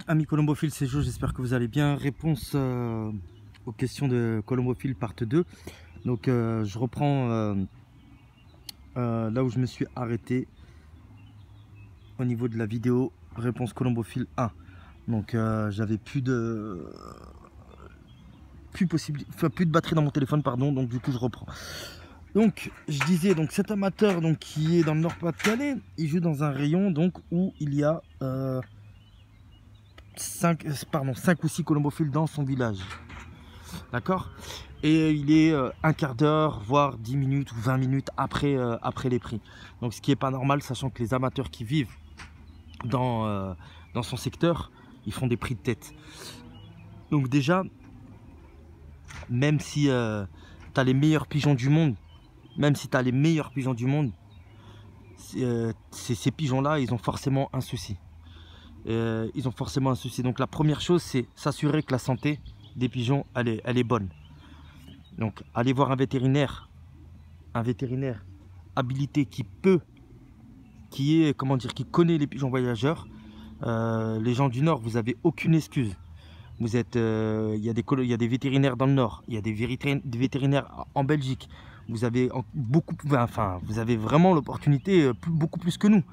Amis colombophile, c'est Jo, j'espère que vous allez bien. Réponse aux questions de colombophile part 2. Donc je reprends là où je me suis arrêté au niveau de la vidéo réponse colombophile 1. Donc j'avais plus de batterie dans mon téléphone, pardon, donc du coup je reprends. Donc je disais, donc cet amateur donc, qui est dans le Nord-Pas-de-Calais, il joue dans un rayon donc où il y a 5 ou 6 colombophiles dans son village. D'accord. Et il est un quart d'heure, voire 10 minutes ou 20 minutes après, après les prix. Donc ce qui n'est pas normal, sachant que les amateurs qui vivent dans son secteur, ils font des prix de tête. Donc déjà, même si tu as les meilleurs pigeons du monde, ces pigeons-là, ils ont forcément un souci. Donc la première chose, c'est s'assurer que la santé des pigeons, elle est bonne. Donc allez voir un vétérinaire habilité qui connaît les pigeons voyageurs. Les gens du Nord, vous avez aucune excuse. Vous êtes, il y a des vétérinaires dans le Nord, il y a des vétérinaires en Belgique. Vous avez vous avez vraiment l'opportunité beaucoup plus que nous.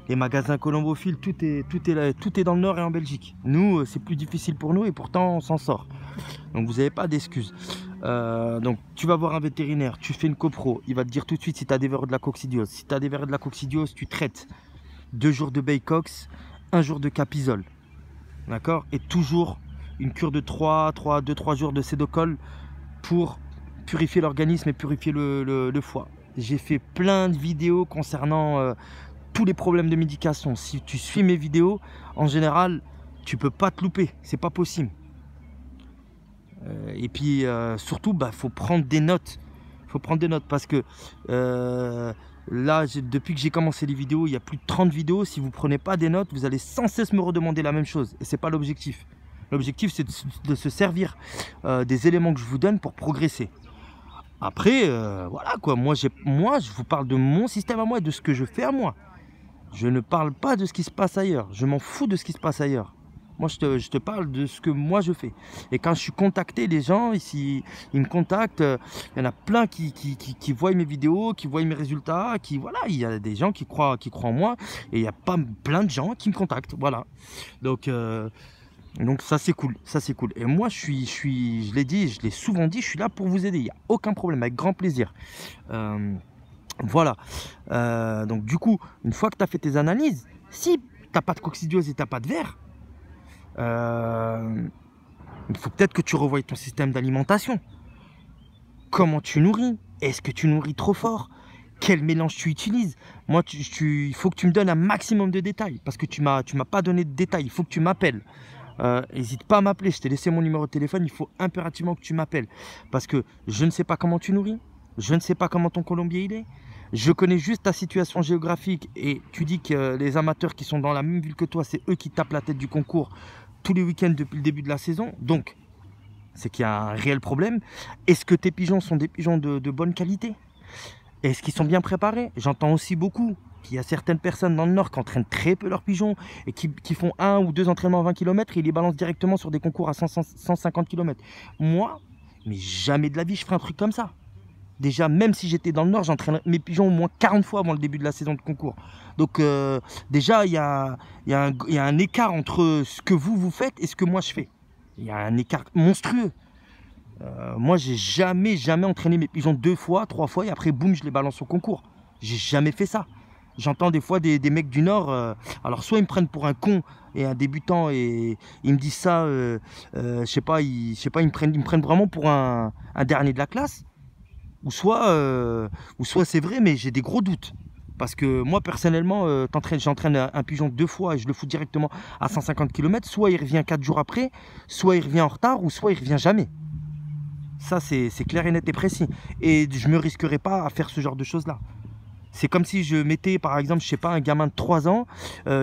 Les magasins colombophiles, tout est dans le Nord et en Belgique. Nous, c'est plus difficile pour nous et pourtant on s'en sort. Donc vous n'avez pas d'excuses. Donc tu vas voir un vétérinaire, tu fais une copro, il va te dire tout de suite si tu as des vers de la coccidiose. Si tu as des vers de la coccidiose, tu traites 2 jours de Baycox, 1 jour de Capisol. D'accord. Et toujours une cure de 2-3 jours de Cédocol pour purifier l'organisme et purifier le foie. J'ai fait plein de vidéos concernant tous les problèmes de médication. Si tu suis mes vidéos, en général, tu peux pas te louper, c'est pas possible. Et puis surtout, faut prendre des notes. Parce que là, depuis que j'ai commencé les vidéos, il y a plus de 30 vidéos. Si vous prenez pas des notes, vous allez sans cesse me redemander la même chose. Et c'est pas l'objectif. L'objectif, c'est de se servir des éléments que je vous donne pour progresser. Après, voilà quoi. Moi, je vous parle de mon système à moi et de ce que je fais à moi. Je ne parle pas de ce qui se passe ailleurs. Je m'en fous de ce qui se passe ailleurs. Moi, je te parle de ce que moi je fais. Et quand je suis contacté, les gens ici, ils me contactent. Il y en a plein qui voient mes vidéos, qui voient mes résultats, voilà, il y a des gens qui croient en moi. Et il y a pas plein de gens qui me contactent. Voilà. Donc ça c'est cool. Et moi, je l'ai dit, je l'ai souvent dit, je suis là pour vous aider. Il n'y a aucun problème, avec grand plaisir. Voilà. Donc du coup, une fois que tu as fait tes analyses, si tu n'as pas de coccidiose et tu n'as pas de vers, il faut peut-être que tu revoies ton système d'alimentation. Comment tu nourris? Est-ce que tu nourris trop fort? Quel mélange tu utilises? Moi, il faut que tu me donnes un maximum de détails parce que tu m'as pas donné de détails. Il faut que tu m'appelles. N'hésite pas à m'appeler. Je t'ai laissé mon numéro de téléphone. Il faut impérativement que tu m'appelles parce que je ne sais pas comment tu nourris. Je ne sais pas comment ton colombier il est. Je connais juste ta situation géographique et tu dis que les amateurs qui sont dans la même ville que toi, c'est eux qui tapent la tête du concours tous les week-ends depuis le début de la saison. Donc, c'est qu'il y a un réel problème. Est-ce que tes pigeons sont des pigeons de bonne qualité? Est-ce qu'ils sont bien préparés? J'entends aussi beaucoup qu'il y a certaines personnes dans le Nord qui entraînent très peu leurs pigeons et qui font 1 ou 2 entraînements à 20 km et ils les balancent directement sur des concours à 150 km. Moi, mais jamais de la vie je ferai un truc comme ça. Déjà, même si j'étais dans le Nord, j'entraîne mes pigeons au moins 40 fois avant le début de la saison de concours. Donc déjà, il y a un écart entre ce que vous faites et ce que moi je fais. Il y a un écart monstrueux. Moi, j'ai jamais entraîné mes pigeons 2 fois, 3 fois et après, boum, je les balance au concours. J'ai jamais fait ça. J'entends des fois des mecs du Nord, alors soit ils me prennent pour un con et un débutant et ils me disent ça, je sais pas, ils me prennent vraiment pour un dernier de la classe. Ou soit c'est vrai, mais j'ai des gros doutes. Parce que moi, personnellement, j'entraîne un pigeon 2 fois et je le fous directement à 150 km. Soit il revient 4 jours après, soit il revient en retard, ou soit il revient jamais. Ça, c'est clair et net et précis. Et je ne me risquerais pas à faire ce genre de choses-là. C'est comme si je mettais, par exemple, je sais pas, un gamin de 3 ans,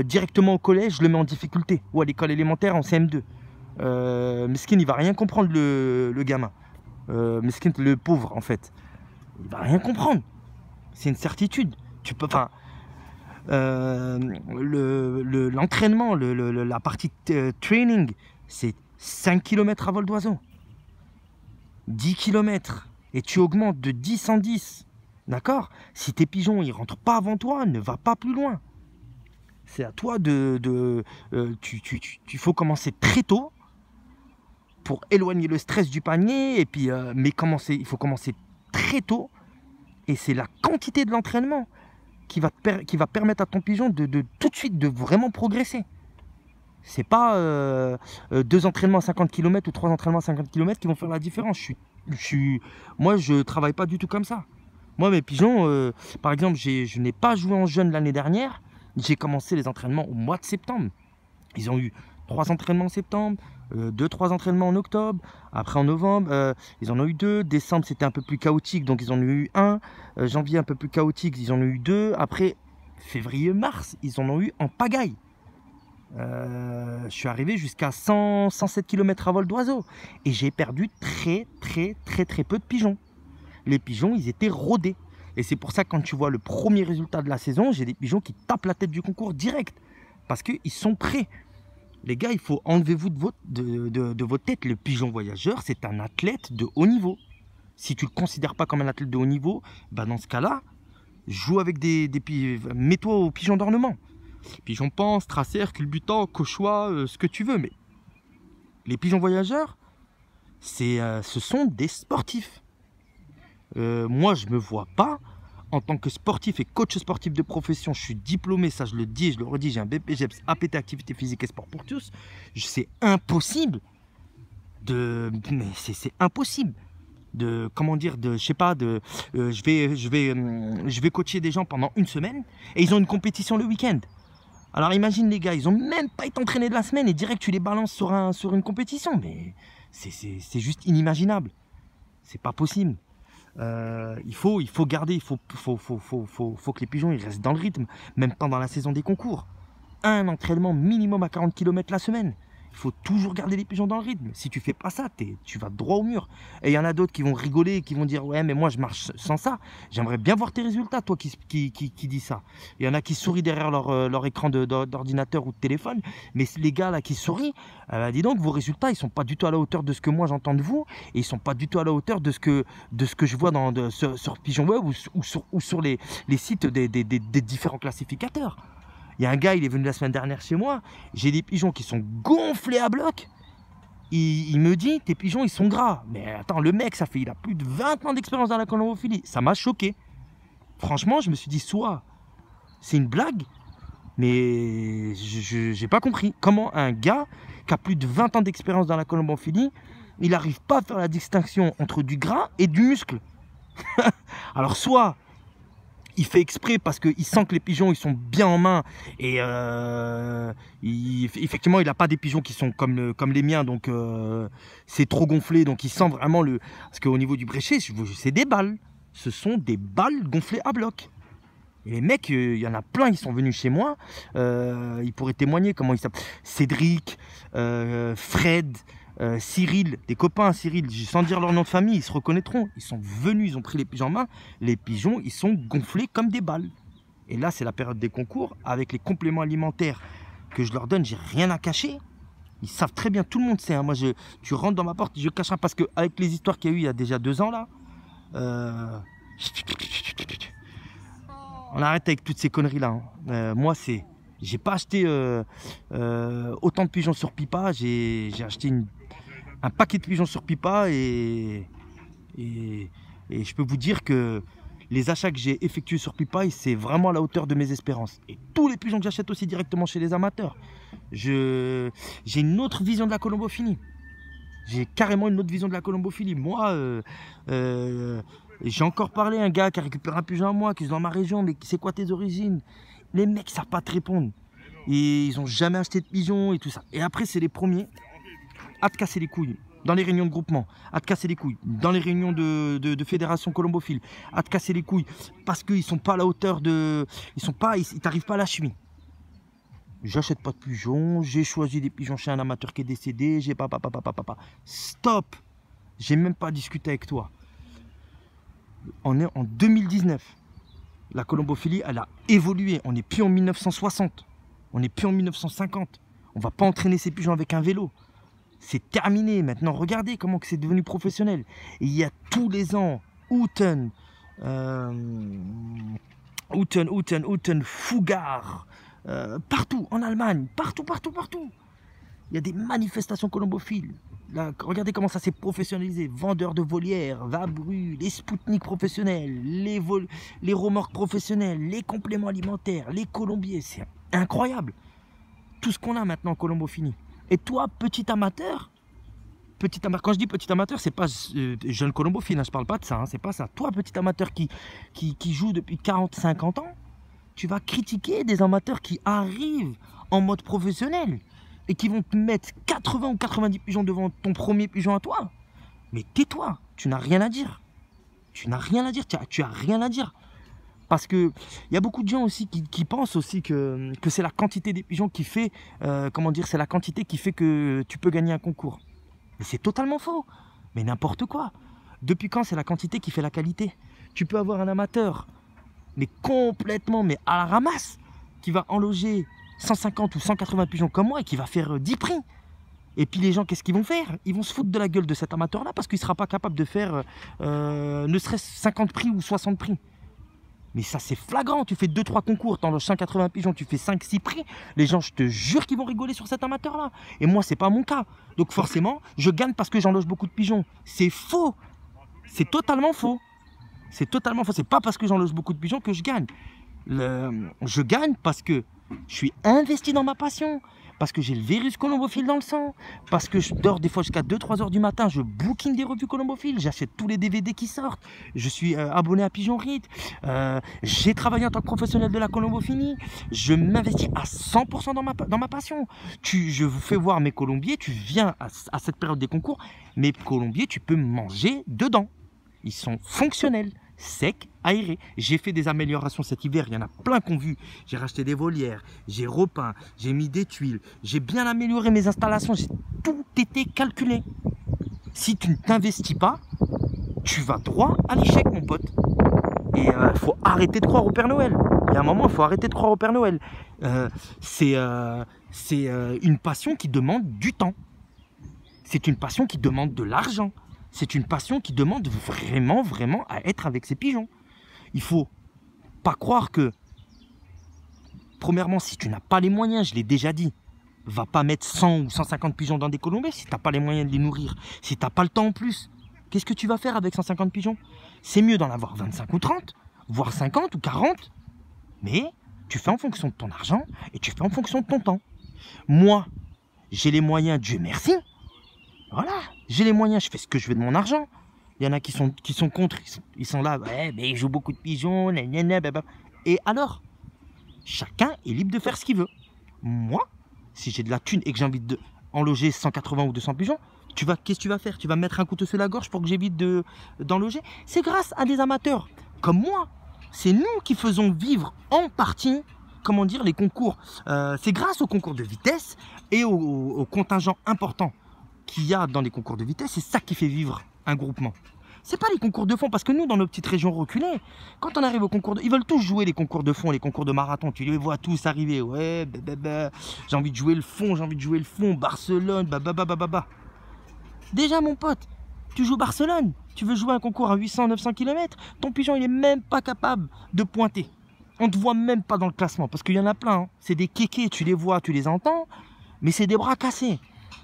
directement au collège, je le mets en difficulté. Ou à l'école élémentaire en CM2. Meskin, il va rien comprendre, le gamin. Meskin, le pauvre, en fait. Il va rien comprendre. C'est une certitude. Tu peux, le l'entraînement, la partie training, c'est 5 km à vol d'oiseau. 10 km. Et tu augmentes de 10 en 10. D'accord? Si tes pigeons, ils rentrent pas avant toi, ne va pas plus loin. C'est à toi il faut commencer très tôt pour éloigner le stress du panier. Et puis, mais il faut commencer très tôt. Et c'est la quantité de l'entraînement qui va permettre à ton pigeon de tout de suite de vraiment progresser. C'est pas 2 entraînements à 50 km ou 3 entraînements à 50 km qui vont faire la différence. Moi, je travaille pas du tout comme ça. Moi, mes pigeons, par exemple, je n'ai pas joué en jeune l'année dernière. J'ai commencé les entraînements au mois de septembre. Ils ont eu 3 entraînements en septembre, 2-3 entraînements en octobre. Après en novembre, ils en ont eu 2. Décembre, c'était un peu plus chaotique, donc ils en ont eu 1. Janvier, un peu plus chaotique, ils en ont eu 2. Après, février-mars, ils en ont eu en pagaille. Je suis arrivé jusqu'à 107 km à vol d'oiseau. Et j'ai perdu très peu de pigeons. Les pigeons, ils étaient rodés. Et c'est pour ça que quand tu vois le premier résultat de la saison, j'ai des pigeons qui tapent la tête du concours direct. Parce qu'ils sont prêts. Les gars, il faut enlever-vous de votre tête. Le pigeon voyageur, c'est un athlète de haut niveau. Si tu ne le considères pas comme un athlète de haut niveau, bah dans ce cas-là, joue avec mets-toi au pigeon d'ornement. Pigeon panse, tracère, culbutant, cauchois, ce que tu veux. Mais les pigeons voyageurs, ce sont des sportifs. Moi, je ne me vois pas en tant que sportif et coach sportif de profession. Je suis diplômé, ça je le dis et je le redis. J'ai un BPGEPS APT, activité physique et sport pour tous. C'est impossible mais c'est impossible comment dire, je sais pas, je vais coacher des gens pendant une semaine et ils ont une compétition le week-end. Alors imagine les gars, ils ont même pas été entraînés de la semaine et direct tu les balances sur une compétition. Mais c'est juste inimaginable. C'est pas possible. Il faut garder, il faut que les pigeons ils restent dans le rythme, même pendant la saison des concours. Un entraînement minimum à 40 km la semaine. Il faut toujours garder les pigeons dans le rythme. Si tu fais pas ça, tu vas droit au mur. Et il y en a d'autres qui vont rigoler et qui vont dire ouais mais moi je marche sans ça. J'aimerais bien voir tes résultats, toi qui dis ça. Il y en a qui sourient derrière leur écran d'ordinateur ou de téléphone. Mais les gars là qui sourient, dis donc vos résultats ils sont pas du tout à la hauteur de ce que moi j'entends de vous. Et ils sont pas du tout à la hauteur de ce que je vois sur Pigeon Web ou sur les sites des différents classificateurs. Il y a un gars, il est venu la semaine dernière chez moi. J'ai des pigeons qui sont gonflés à bloc. Il me dit, tes pigeons, ils sont gras. Mais attends, le mec, il a plus de 20 ans d'expérience dans la colombophilie. Ça m'a choqué. Franchement, je me suis dit, soit c'est une blague, mais je n'ai pas compris. Comment un gars qui a plus de 20 ans d'expérience dans la colombophilie, il n'arrive pas à faire la distinction entre du gras et du muscle. Alors, soit il fait exprès parce qu'il sent que les pigeons ils sont bien en main et effectivement il n'a pas des pigeons qui sont comme les miens, donc c'est trop gonflé, donc il sent vraiment parce qu'au niveau du bréchet c'est des balles, ce sont des balles gonflées à bloc. Et les mecs, il y en a plein, ils sont venus chez moi, ils pourraient témoigner comment ils s'appellent, Cédric, Fred, Cyril, des copains à Cyril, sans dire leur nom de famille, ils se reconnaîtront. Ils sont venus, ils ont pris les pigeons en main. Les pigeons, ils sont gonflés comme des balles. Et là, c'est la période des concours. Avec les compléments alimentaires que je leur donne, j'ai rien à cacher. Ils savent très bien, tout le monde sait. Hein. Moi, tu rentres dans ma porte, je cache rien. Parce qu'avec les histoires qu'il y a eu il y a déjà 2 ans, là, on arrête avec toutes ces conneries-là. Hein. Moi, j'ai pas acheté autant de pigeons sur Pipa. J'ai acheté un paquet de pigeons sur Pipa et je peux vous dire que les achats que j'ai effectués sur Pipa, c'est vraiment à la hauteur de mes espérances. Et tous les pigeons que j'achète aussi directement chez les amateurs. J'ai une autre vision de la colombophilie. J'ai carrément une autre vision de la colombophilie. Moi, j'ai encore parlé à un gars qui a récupéré un pigeon à moi, qui est dans ma région, mais c'est quoi tes origines? Les mecs ne savent pas te répondre. Et ils n'ont jamais acheté de pigeons et tout ça. Et après, c'est les premiers à te casser les couilles dans les réunions de groupement, à te casser les couilles dans les réunions de fédération colombophile, à te casser les couilles parce qu'ils ne sont pas à la hauteur de... Ils t'arrivent pas à la cheville. J'achète pas de pigeons, j'ai choisi des pigeons chez un amateur qui est décédé, j'ai pas. Stop! J'ai même pas discuté avec toi. On est en 2019. La colombophilie, elle a évolué. On n'est plus en 1960. On n'est plus en 1950. On ne va pas entraîner ces pigeons avec un vélo. C'est terminé. Maintenant, regardez comment c'est devenu professionnel. Et il y a tous les ans, Houten, Fugard, partout, en Allemagne, partout. Il y a des manifestations colombophiles. Là, regardez comment ça s'est professionnalisé. Vendeurs de volières, Vabru, les Spoutnik professionnels, les remorques professionnelles, les compléments alimentaires, les colombiers. C'est incroyable. Tout ce qu'on a maintenant en colombophilie. Et toi, petit amateur, quand je dis petit amateur, c'est pas jeune colombophile, hein, je parle pas de ça, hein, c'est pas ça. Toi, petit amateur qui joue depuis 40-50 ans, tu vas critiquer des amateurs qui arrivent en mode professionnel et qui vont te mettre 80 ou 90 pigeons devant ton premier pigeon à toi. Mais tais-toi, tu n'as rien à dire. Tu n'as rien à dire, tu as rien à dire. Parce qu'il y a beaucoup de gens aussi qui pensent aussi que c'est la quantité des pigeons qui fait, c'est la quantité qui fait que tu peux gagner un concours. Mais c'est totalement faux. Mais n'importe quoi. Depuis quand c'est la quantité qui fait la qualité? Tu peux avoir un amateur, mais complètement, mais à la ramasse, qui va enloger 150 ou 180 pigeons comme moi et qui va faire 10 prix. Et puis les gens, qu'est-ce qu'ils vont faire? Ils vont se foutre de la gueule de cet amateur-là parce qu'il ne sera pas capable de faire ne serait-ce 50 prix ou 60 prix. Mais ça, c'est flagrant. Tu fais 2-3 concours, tu enloges 180 pigeons, tu fais 5-6 prix. Les gens, je te jure qu'ils vont rigoler sur cet amateur-là. Et moi, c'est pas mon cas. Donc forcément, je gagne parce que j'enloge beaucoup de pigeons. C'est faux. C'est totalement faux. C'est totalement faux. C'est pas parce que j'enloge beaucoup de pigeons que je gagne. Je gagne parce que je suis investi dans ma passion. Parce que j'ai le virus colombophile dans le sang, parce que je dors des fois jusqu'à 2-3 heures du matin, je booking des revues colombophiles, j'achète tous les DVD qui sortent, je suis abonné à Pigeon Rite, j'ai travaillé en tant que professionnel de la colombophilie, je m'investis à 100% dans ma passion. Je vous fais voir mes colombiers, tu viens à cette période des concours, mes colombiers, tu peux manger dedans. Ils sont fonctionnels, secs, aérés. J'ai fait des améliorations cet hiver, il y en a plein qu'on vu. J'ai racheté des volières, j'ai repeint, j'ai mis des tuiles, j'ai bien amélioré mes installations, j'ai tout été calculé. Si tu ne t'investis pas, tu vas droit à l'échec, mon pote. Et il faut arrêter de croire au Père Noël. Il y a un moment, il faut arrêter de croire au Père Noël. C'est une passion qui demande du temps. C'est une passion qui demande de l'argent. C'est une passion qui demande vraiment, vraiment à être avec ses pigeons. Il ne faut pas croire que, premièrement, si tu n'as pas les moyens, je l'ai déjà dit, va pas mettre 100 ou 150 pigeons dans des colombés si tu n'as pas les moyens de les nourrir. Si tu n'as pas le temps en plus, qu'est-ce que tu vas faire avec 150 pigeons? C'est mieux d'en avoir 25 ou 30, voire 50 ou 40. Mais tu fais en fonction de ton argent et tu fais en fonction de ton temps. Moi, j'ai les moyens, Dieu merci. Voilà, j'ai les moyens, je fais ce que je veux de mon argent. Il y en a qui sont contre, ils sont là, ouais, mais ils jouent beaucoup de pigeons, blablabla. Et alors, chacun est libre de faire ce qu'il veut. Moi, si j'ai de la thune et que j'ai envie d'en loger 180 ou 200 pigeons, qu'est-ce que tu vas faire? Tu vas me mettre un couteau sur la gorge pour que j'évite d'en loger? C'est grâce à des amateurs comme moi. C'est nous qui faisons vivre en partie, comment dire, les concours. C'est grâce aux concours de vitesse et aux contingents importants qu'il y a dans les concours de vitesse, c'est ça qui fait vivre un groupement. C'est pas les concours de fond, parce que nous, dans nos petites régions reculées, quand on arrive au concours ils veulent tous jouer les concours de fond, les concours de marathon, tu les vois tous arriver, ouais, j'ai envie de jouer le fond, Barcelone, Déjà, mon pote, tu joues Barcelone, tu veux jouer un concours à 800-900 km, ton pigeon, il est même pas capable de pointer. On te voit même pas dans le classement, parce qu'il y en a plein, hein. C'est des kékés, tu les vois, tu les entends, mais c'est des bras cassés.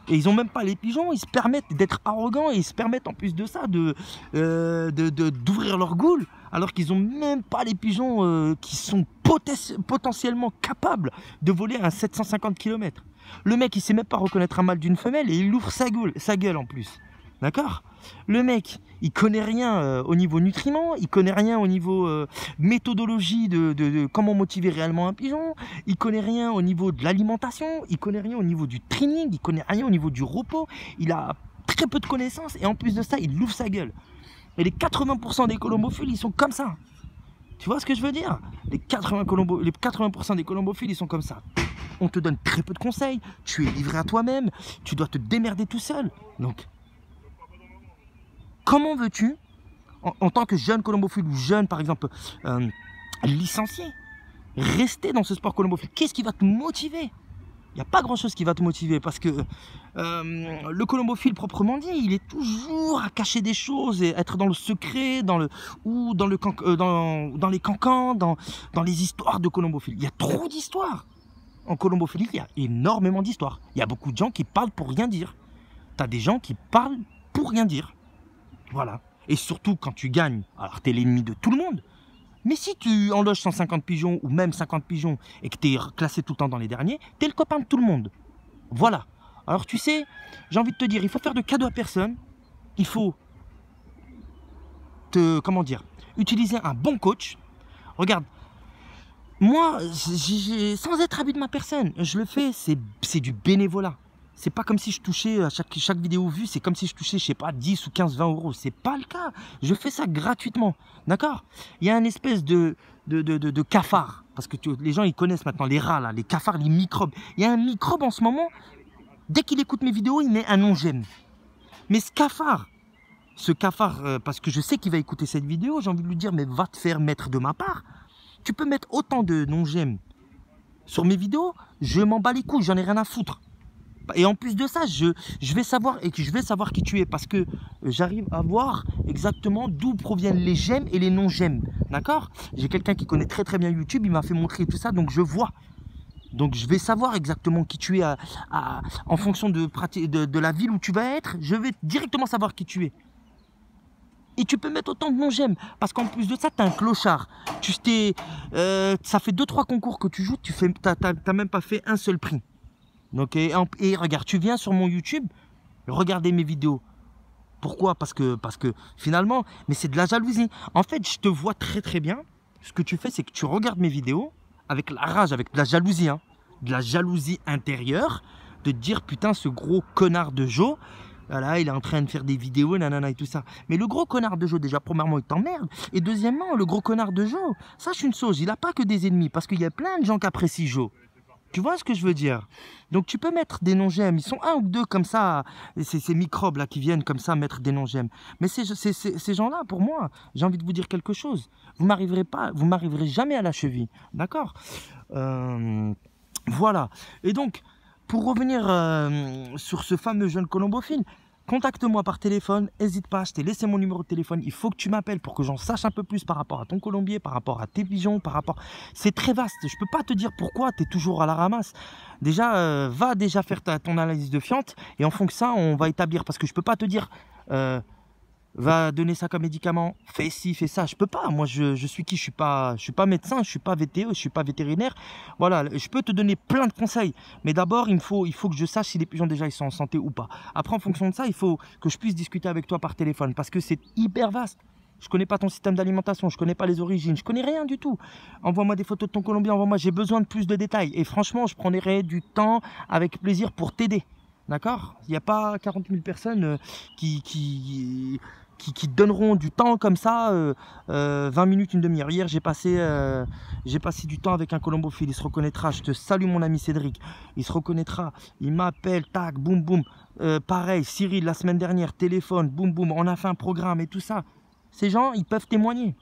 Et ils n'ont même pas les pigeons, ils se permettent d'être arrogants et ils se permettent en plus de ça d'ouvrir leur goule alors qu'ils n'ont même pas les pigeons qui sont potentiellement capables de voler à 750 km. Le mec, il ne sait même pas reconnaître un mâle d'une femelle et il ouvre sa gueule en plus. D'accord? Le mec, il connaît rien au niveau nutriments, il connaît rien au niveau méthodologie de comment motiver réellement un pigeon, il connaît rien au niveau de l'alimentation, il connaît rien au niveau du training, il connaît rien au niveau du repos, il a très peu de connaissances et en plus de ça, il ouvre sa gueule. Et les 80% des colombophiles, ils sont comme ça. Tu vois ce que je veux dire? Les 80% des colombophiles, ils sont comme ça. On te donne très peu de conseils, tu es livré à toi-même, tu dois te démerder tout seul. Donc, comment veux-tu, en tant que jeune colombophile ou jeune, par exemple, licencié, rester dans ce sport colombophile. Qu'est-ce qui va te motiver? Il n'y a pas grand-chose qui va te motiver parce que le colombophile proprement dit, il est toujours à cacher des choses et être dans le secret, dans les cancans, dans les histoires de colombophile. Il y a trop d'histoires. En colombophilie, il y a énormément d'histoires. Il y a beaucoup de gens qui parlent pour rien dire. Tu as des gens qui parlent pour rien dire. Voilà. Et surtout quand tu gagnes, alors tu es l'ennemi de tout le monde. Mais si tu enloges 150 pigeons ou même 50 pigeons et que tu es classé tout le temps dans les derniers, tu es le copain de tout le monde. Voilà. Alors tu sais, j'ai envie de te dire, il faut faire de cadeaux à personne. Il faut utiliser un bon coach. Regarde, moi, sans être abus de ma personne, je le fais, c'est du bénévolat. C'est pas comme si je touchais à chaque vidéo vue, c'est comme si je touchais, je sais pas, 10 ou 15, 20 euros. C'est pas le cas. Je fais ça gratuitement. D'accord? Il y a une espèce de cafard. Parce que les gens, ils connaissent maintenant les rats, là, les cafards, les microbes. Il y a un microbe en ce moment, dès qu'il écoute mes vidéos, il met un non j'aime. Mais ce cafard, parce que je sais qu'il va écouter cette vidéo, j'ai envie de lui dire, mais va te faire mettre de ma part. Tu peux mettre autant de non j'aime sur mes vidéos, je m'en bats les couilles, j'en ai rien à foutre. Et en plus de ça, je vais savoir qui tu es parce que j'arrive à voir exactement d'où proviennent les j'aime et les non j'aime. D'accord? J'ai quelqu'un qui connaît très très bien YouTube, il m'a fait montrer tout ça, donc je vois. Donc je vais savoir exactement qui tu es en fonction de la ville où tu vas être, je vais directement savoir qui tu es. Et tu peux mettre autant de non j'aime parce qu'en plus de ça, tu es un clochard. Ça fait 2-3 concours que tu joues, tu n'as même pas fait un seul prix. Donc, et regarde, tu viens sur mon YouTube, regarder mes vidéos. Pourquoi? Parce que finalement, mais c'est de la jalousie. En fait, je te vois très très bien. Ce que tu fais, c'est que tu regardes mes vidéos avec la rage, avec de la jalousie. Hein, de la jalousie intérieure. De te dire, putain, ce gros connard de Joe, voilà, il est en train de faire des vidéos, nanana et tout ça. Mais le gros connard de Joe, déjà, premièrement, il t'emmerde. Et deuxièmement, le gros connard de Joe, sache une chose, il n'a pas que des ennemis. Parce qu'il y a plein de gens qui apprécient Joe. Tu vois ce que je veux dire? Donc tu peux mettre des non-j'aime. Ils sont un ou deux comme ça, ces microbes-là qui viennent comme ça mettre des non-j'aime. Mais ces gens-là, pour moi, j'ai envie de vous dire quelque chose. Vous m'arriverez jamais à la cheville. D'accord? Voilà. Et donc, pour revenir sur ce fameux jeune colombophile, contacte-moi par téléphone, n'hésite pas, je t'ai laissé mon numéro de téléphone, il faut que tu m'appelles pour que j'en sache un peu plus par rapport à ton colombier, par rapport à tes pigeons, C'est très vaste, je ne peux pas te dire pourquoi tu es toujours à la ramasse. Déjà, va déjà faire ton analyse de fiente et en fonction de ça, on va établir, parce que je ne peux pas te dire, va donner ça comme médicament, fais ci, fais ça, je peux pas, moi je suis qui? Je suis pas médecin, je suis pas VTE, je suis pas vétérinaire, voilà, je peux te donner plein de conseils, mais d'abord il faut que je sache si les pigeons déjà ils sont en santé ou pas. Après en fonction de ça, il faut que je puisse discuter avec toi par téléphone, parce que c'est hyper vaste. Je connais pas ton système d'alimentation, je connais pas les origines, je connais rien du tout. Envoie-moi des photos de ton colombier, envoie-moi, j'ai besoin de plus de détails, et franchement je prendrai du temps avec plaisir pour t'aider. D'accord? Il n'y a pas 40 000 personnes qui donneront du temps comme ça, 20 minutes, une demi-heure. Hier, j'ai passé du temps avec un colombophile. Il se reconnaîtra. Je te salue, mon ami Cédric. Il se reconnaîtra. Il m'appelle, tac, boum, boum. Pareil, Cyril, la semaine dernière, téléphone, boum, boum. On a fait un programme et tout ça. Ces gens, ils peuvent témoigner.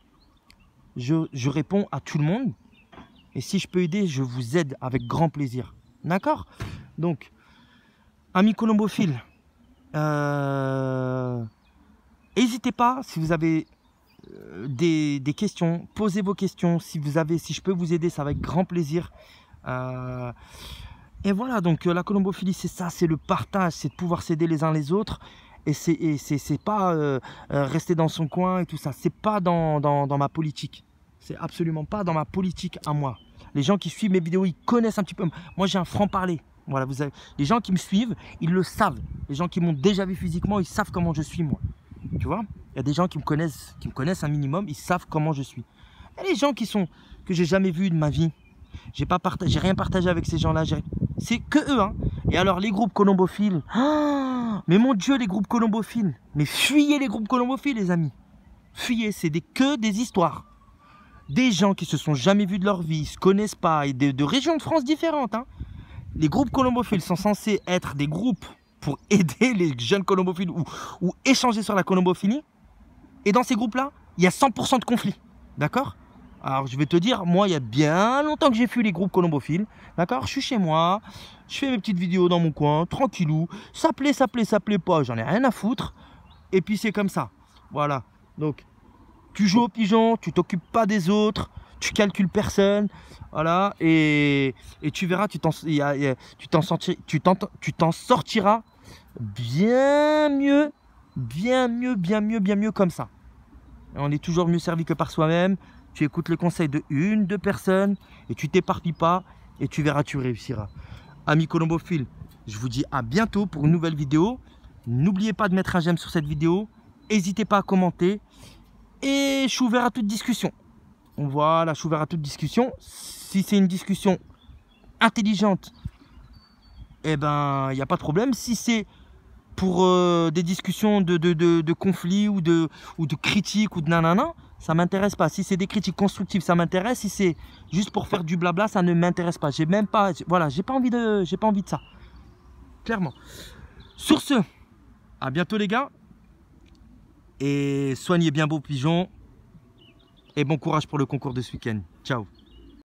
Je réponds à tout le monde. Et si je peux aider, je vous aide avec grand plaisir. D'accord? Donc, amis colombophiles, n'hésitez pas, si vous avez des questions, posez vos questions. Si je peux vous aider, ça va avec grand plaisir. Et voilà, donc la colombophilie, c'est ça, c'est le partage, c'est de pouvoir s'aider les uns les autres. Et c'est pas rester dans son coin et tout ça. C'est pas dans ma politique. C'est absolument pas dans ma politique à moi. Les gens qui suivent mes vidéos, ils connaissent un petit peu. Moi, j'ai un franc-parler. Voilà, les gens qui me suivent, ils le savent. Les gens qui m'ont déjà vu physiquement, ils savent comment je suis, moi. Tu vois, il y a des gens qui me connaissent un minimum, ils savent comment je suis. Il y a des gens que j'ai jamais vus de ma vie. J'ai rien partagé avec ces gens-là. C'est que eux, hein. Et alors les groupes colombophiles. Oh, mais mon Dieu, les groupes colombophiles. Mais fuyez les groupes colombophiles, les amis. Fuyez, c'est que des histoires. Des gens qui se sont jamais vus de leur vie, se connaissent pas, et de régions de France différentes, hein. Les groupes colombophiles sont censés être des groupes pour aider les jeunes colombophiles ou échanger sur la colombophilie. Et dans ces groupes-là, il y a 100% de conflits. D'accord? Alors, je vais te dire, moi, il y a bien longtemps que j'ai fui les groupes colombophiles. D'accord? Je suis chez moi, je fais mes petites vidéos dans mon coin, tranquillou. Ça plaît pas, j'en ai rien à foutre. Et puis, c'est comme ça. Voilà. Donc, tu joues au pigeon, tu t'occupes pas des autres, tu calcules personne. Voilà. Et tu verras, tu t'en sortiras bien mieux comme ça. On est toujours mieux servi que par soi-même. Tu écoutes les conseils de une, deux personnes et tu t'éparpilles pas et tu verras, tu réussiras. Amis colombophiles, je vous dis à bientôt pour une nouvelle vidéo. N'oubliez pas de mettre un j'aime sur cette vidéo. N'hésitez pas à commenter et je suis ouvert à toute discussion. Voilà, je suis ouvert à toute discussion. Si c'est une discussion intelligente, eh ben, il n'y a pas de problème. Si c'est pour des discussions de conflits ou de critiques ou de nanana, ça m'intéresse pas. Si c'est des critiques constructives, ça m'intéresse. Si c'est juste pour faire du blabla, ça ne m'intéresse pas. J'ai même pas, voilà, j'ai pas envie de ça. Clairement. Sur ce, à bientôt les gars. Et soignez bien vos pigeons. Et bon courage pour le concours de ce week-end. Ciao.